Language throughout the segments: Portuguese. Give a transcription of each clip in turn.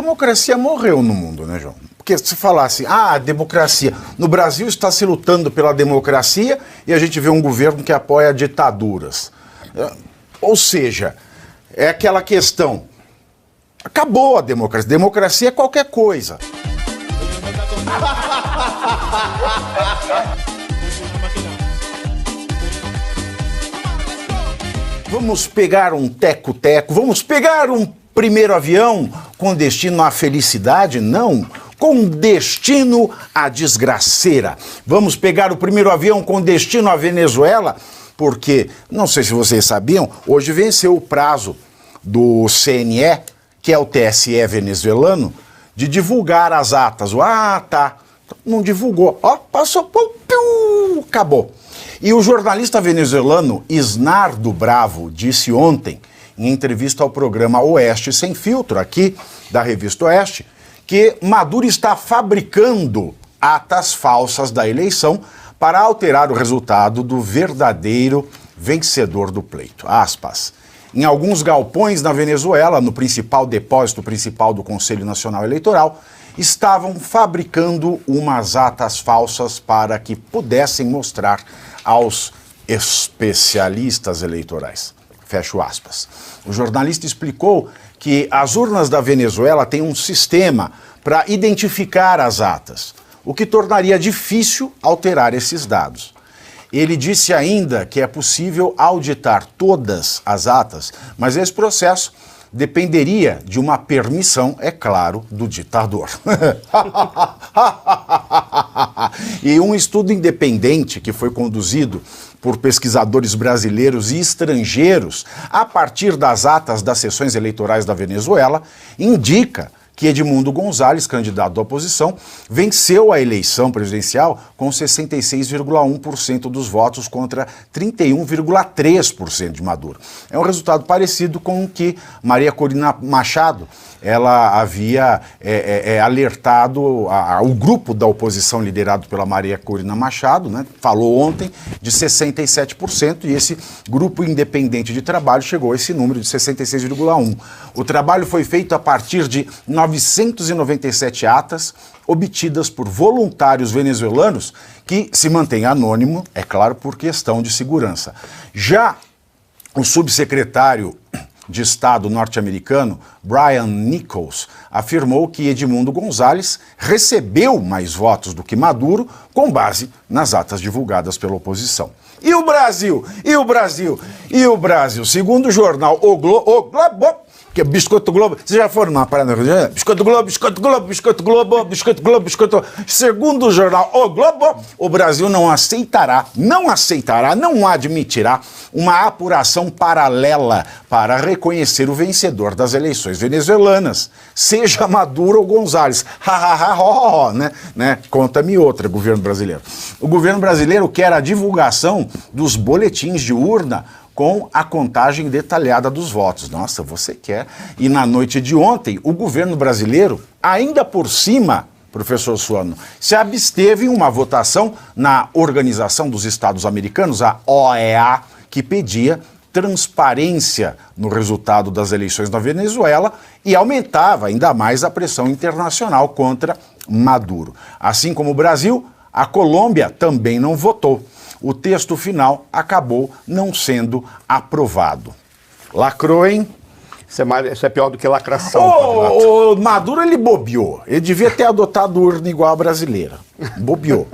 democracia morreu no mundo, né, João? Porque se falasse, a democracia, no Brasil está se lutando pela democracia e a gente vê um governo que apoia ditaduras. Ou seja, é aquela questão, acabou a democracia, democracia é qualquer coisa. Vamos pegar um teco-teco, vamos pegar um primeiro avião com destino à felicidade? Não, com destino à desgraceira. Vamos pegar o primeiro avião com destino à Venezuela? Porque, não sei se vocês sabiam, hoje venceu o prazo do CNE, que é o TSE venezuelano, de divulgar as atas. Não divulgou. Passou, piu, acabou. E o jornalista venezuelano Isnardo Bravo disse ontem, em entrevista ao programa Oeste Sem Filtro, aqui da revista Oeste, que Maduro está fabricando atas falsas da eleição para alterar o resultado do verdadeiro vencedor do pleito. Aspas. Em alguns galpões na Venezuela, no principal depósito principal do Conselho Nacional Eleitoral, estavam fabricando umas atas falsas para que pudessem mostrar aos especialistas eleitorais. Fecho aspas. O jornalista explicou que as urnas da Venezuela têm um sistema para identificar as atas, o que tornaria difícil alterar esses dados. Ele disse ainda que é possível auditar todas as atas, mas esse processo dependeria de uma permissão, é claro, do ditador. E um estudo independente que foi conduzido por pesquisadores brasileiros e estrangeiros a partir das atas das sessões eleitorais da Venezuela indica que Edmundo Gonzalez, candidato da oposição, venceu a eleição presidencial com 66,1% dos votos contra 31,3% de Maduro. É um resultado parecido com o que Maria Corina Machado ela havia alertado o grupo da oposição liderado pela Maria Corina Machado, né, falou ontem de 67%, e esse grupo independente de trabalho chegou a esse número de 66,1%. O trabalho foi feito a partir de 997 atas obtidas por voluntários venezuelanos que se mantêm anônimo, é claro, por questão de segurança. Já o subsecretário de Estado norte-americano, Brian Nichols, afirmou que Edmundo Gonzalez recebeu mais votos do que Maduro com base nas atas divulgadas pela oposição. E o Brasil? E o Brasil? E o Brasil? Segundo o jornal O Globo, que é Biscoito Globo, vocês já foram na parada? Biscoito Globo, Biscoito Globo, Biscoito Globo, Biscoito Globo, Biscoito Globo. Segundo o jornal O Globo, o Brasil não aceitará, não admitirá uma apuração paralela para reconhecer o vencedor das eleições venezuelanas, seja Maduro ou Gonzalez. Né? Conta-me outra, governo brasileiro. O governo brasileiro quer a divulgação dos boletins de urna com a contagem detalhada dos votos. Nossa, você quer. E na noite de ontem, o governo brasileiro, ainda por cima, professor Suano, se absteve em uma votação na Organização dos Estados Americanos, a OEA, que pedia transparência no resultado das eleições na Venezuela e aumentava ainda mais a pressão internacional contra Maduro. Assim como o Brasil, a Colômbia também não votou. O texto final acabou não sendo aprovado. Lacrou, hein? Isso é pior do que lacração. O Maduro, ele bobeou. Ele devia ter adotado urna igual a brasileira. Bobeou.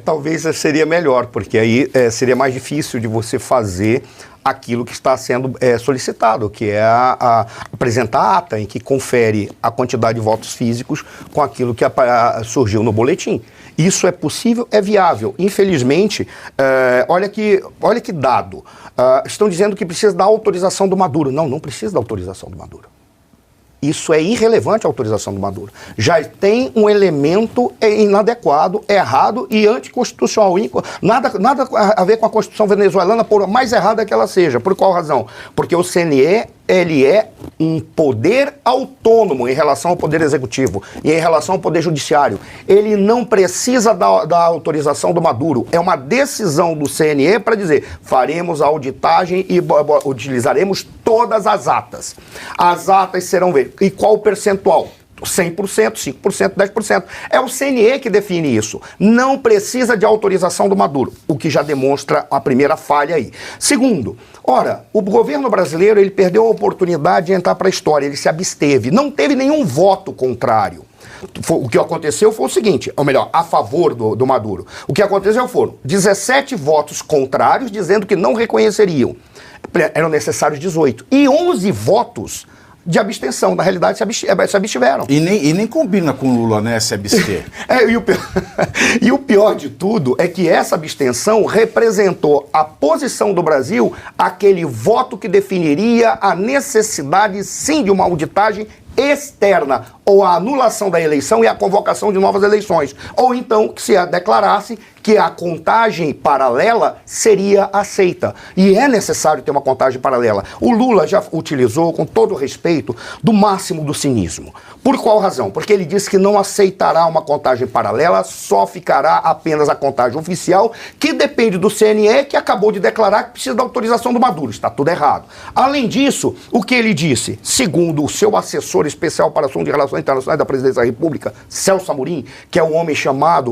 Talvez seria melhor, porque aí seria mais difícil de você fazer aquilo que está sendo solicitado, que é apresentar a ata em que confere a quantidade de votos físicos com aquilo que surgiu no boletim. Isso é possível, é viável. Infelizmente, olha que dado. Estão dizendo que precisa da autorização do Maduro. Não precisa da autorização do Maduro. Isso é irrelevante, a autorização do Maduro. Já tem um elemento inadequado, errado e anticonstitucional. Nada a ver com a Constituição venezuelana, por mais errada que ela seja. Por qual razão? Porque o CNE, ele é um poder autônomo em relação ao poder executivo e em relação ao poder judiciário. Ele não precisa da autorização do Maduro. É uma decisão do CNE para dizer, faremos a auditagem e utilizaremos todas as atas. As atas serão... E qual o percentual? 100%, 5%, 10%. É o CNE que define isso. Não precisa de autorização do Maduro, o que já demonstra a primeira falha aí. Segundo, ora, o governo brasileiro ele perdeu a oportunidade de entrar para a história, ele se absteve, não teve nenhum voto contrário. O que aconteceu foi o seguinte, ou melhor, a favor do Maduro. O que aconteceu foram 17 votos contrários dizendo que não reconheceriam. Eram necessários 18. E 11 votos de abstenção, na realidade se abstiveram. E nem combina com Lula, né, se abster. E o pior de tudo é que essa abstenção representou a posição do Brasil, aquele voto que definiria a necessidade, sim, de uma auditagem externa, ou a anulação da eleição e a convocação de novas eleições, ou então que se declarasse que a contagem paralela seria aceita. E é necessário ter uma contagem paralela. O Lula já utilizou, com todo respeito, do máximo do cinismo. Por qual razão? Porque ele disse que não aceitará uma contagem paralela, só ficará apenas a contagem oficial, que depende do CNE, que acabou de declarar que precisa da autorização do Maduro. Está tudo errado. Além disso, o que ele disse, segundo o seu assessor especial para assuntos de relações internacionais da Presidência da República, Celso Amorim, que é um homem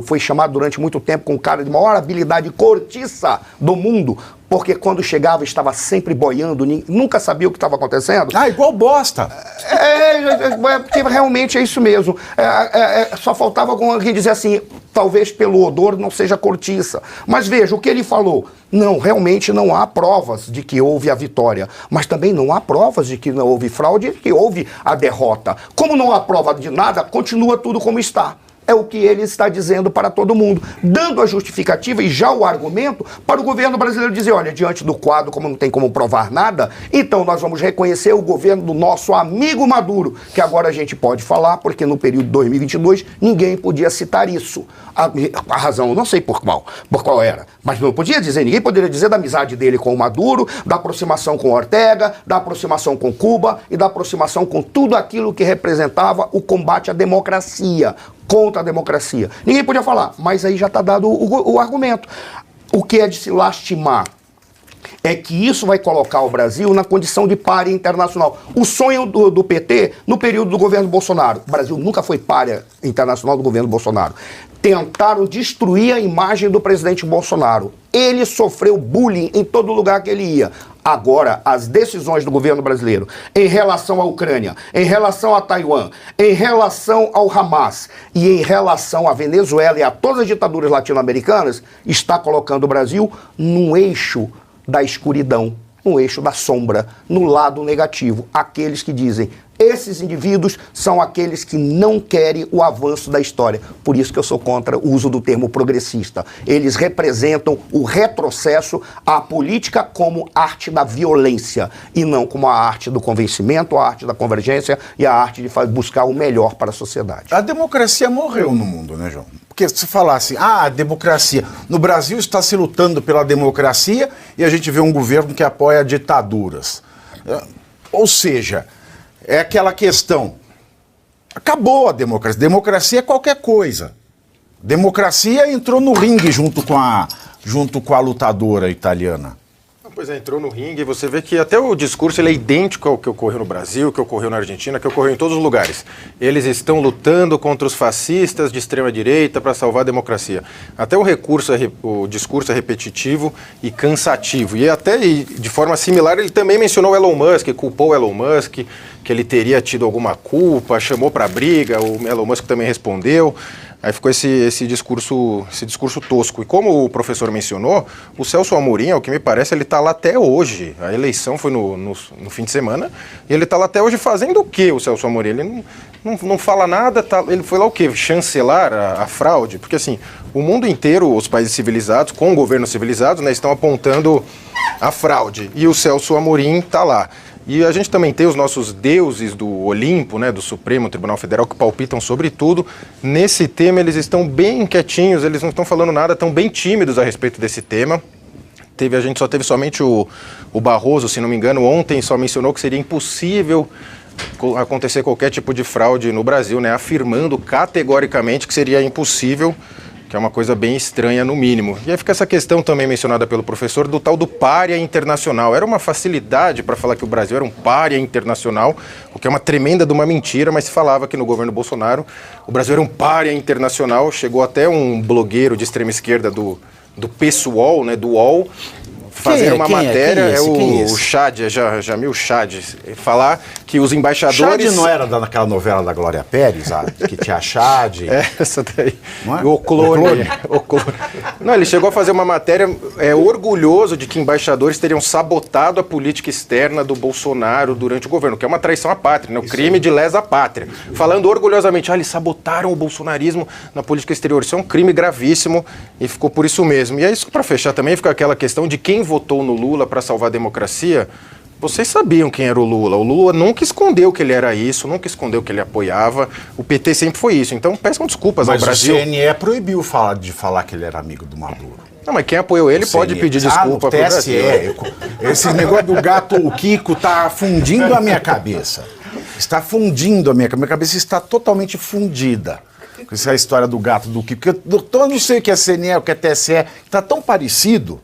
foi chamado durante muito tempo com um cara de maior habilidade cortiça do mundo, porque quando chegava estava sempre boiando, nunca sabia o que estava acontecendo. Ah, igual bosta. Porque realmente é isso mesmo. Só faltava alguém dizer assim, talvez pelo odor não seja cortiça. Mas veja, o que ele falou, não, realmente não há provas de que houve a vitória, mas também não há provas de que não houve fraude e que houve a derrota. Como não há prova de nada, continua tudo como está. É o que ele está dizendo para todo mundo, dando a justificativa e já o argumento para o governo brasileiro dizer, olha, diante do quadro, como não tem como provar nada, então nós vamos reconhecer o governo do nosso amigo Maduro, que agora a gente pode falar, porque no período de 2022 ninguém podia citar isso. A razão, não sei por qual era, mas não podia dizer, ninguém poderia dizer da amizade dele com o Maduro, da aproximação com Ortega, da aproximação com Cuba e da aproximação com tudo aquilo que representava o combate à democracia, contra a democracia. Ninguém podia falar, mas aí já está dado o argumento. O que é de se lastimar é que isso vai colocar o Brasil na condição de pária internacional. O sonho do PT no período do governo Bolsonaro. O Brasil nunca foi pária internacional do governo Bolsonaro. Tentaram destruir a imagem do presidente Bolsonaro. Ele sofreu bullying em todo lugar que ele ia. Agora, as decisões do governo brasileiro em relação à Ucrânia, em relação a Taiwan, em relação ao Hamas e em relação à Venezuela e a todas as ditaduras latino-americanas, está colocando o Brasil num eixo da escuridão, no eixo da sombra, no lado negativo. Aqueles que dizem, esses indivíduos são aqueles que não querem o avanço da história. Por isso que eu sou contra o uso do termo progressista. Eles representam o retrocesso à política como arte da violência e não como a arte do convencimento, a arte da convergência e a arte de buscar o melhor para a sociedade. A democracia morreu no mundo, né, João? Porque se falasse, a democracia, no Brasil está se lutando pela democracia e a gente vê um governo que apoia ditaduras. Ou seja, é aquela questão, acabou a democracia, democracia é qualquer coisa. Democracia entrou no ringue junto com a lutadora italiana. Pois é, entrou no ringue e você vê que até o discurso ele é idêntico ao que ocorreu no Brasil, que ocorreu na Argentina, que ocorreu em todos os lugares. Eles estão lutando contra os fascistas de extrema-direita para salvar a democracia. Até o discurso é repetitivo e cansativo. E até de forma similar ele também mencionou o Elon Musk, culpou o Elon Musk, que ele teria tido alguma culpa, chamou para briga, o Elon Musk também respondeu. Aí ficou esse discurso tosco. E como o professor mencionou, o Celso Amorim, ao que me parece, ele está lá até hoje. A eleição foi no fim de semana, e ele está lá até hoje fazendo o quê, o Celso Amorim? Ele não fala nada, ele foi lá o quê? Chancelar a fraude? Porque assim, o mundo inteiro, os países civilizados, com governos civilizados, né, estão apontando a fraude. E o Celso Amorim está lá. E a gente também tem os nossos deuses do Olimpo, né, do Supremo Tribunal Federal, que palpitam sobre tudo. Nesse tema eles estão bem quietinhos, eles não estão falando nada, estão bem tímidos a respeito desse tema. A gente só teve somente o Barroso, se não me engano, ontem só mencionou que seria impossível acontecer qualquer tipo de fraude no Brasil, né? Afirmando categoricamente que seria impossível, que é uma coisa bem estranha no mínimo. E aí fica essa questão também mencionada pelo professor do tal do pária internacional. Era uma facilidade para falar que o Brasil era um pária internacional, o que é uma tremenda de uma mentira, mas se falava que no governo Bolsonaro o Brasil era um pária internacional. Chegou até um blogueiro de extrema esquerda do PSUOL, né, do UOL, fazer uma matéria, o Chad, Jamil Chad, falar que os embaixadores... Chad não era daquela novela da Glória Pérez, que tinha Chad? Essa daí. Não é? O clone. Não, ele chegou a fazer uma matéria orgulhoso de que embaixadores teriam sabotado a política externa do Bolsonaro durante o governo, que é uma traição à pátria, né? O crime de lesa pátria. Falando orgulhosamente, eles sabotaram o bolsonarismo na política exterior. Isso é um crime gravíssimo e ficou por isso mesmo. E é isso, para fechar também, fica aquela questão de quem votou no Lula para salvar a democracia. Vocês sabiam quem era o Lula. O Lula nunca escondeu que ele era isso, nunca escondeu que ele apoiava. O PT sempre foi isso. Então peçam desculpas ao Brasil. Mas o CNE proibiu de falar que ele era amigo do Maduro. Não, mas quem apoiou ele pode pedir desculpa pro TSE. Esse negócio do gato, o Kiko, tá fundindo a minha cabeça. Está fundindo a minha cabeça, está totalmente fundida. Com essa história do gato, do Kiko. Eu não sei o que é CNE, o que é TSE. Está tão parecido.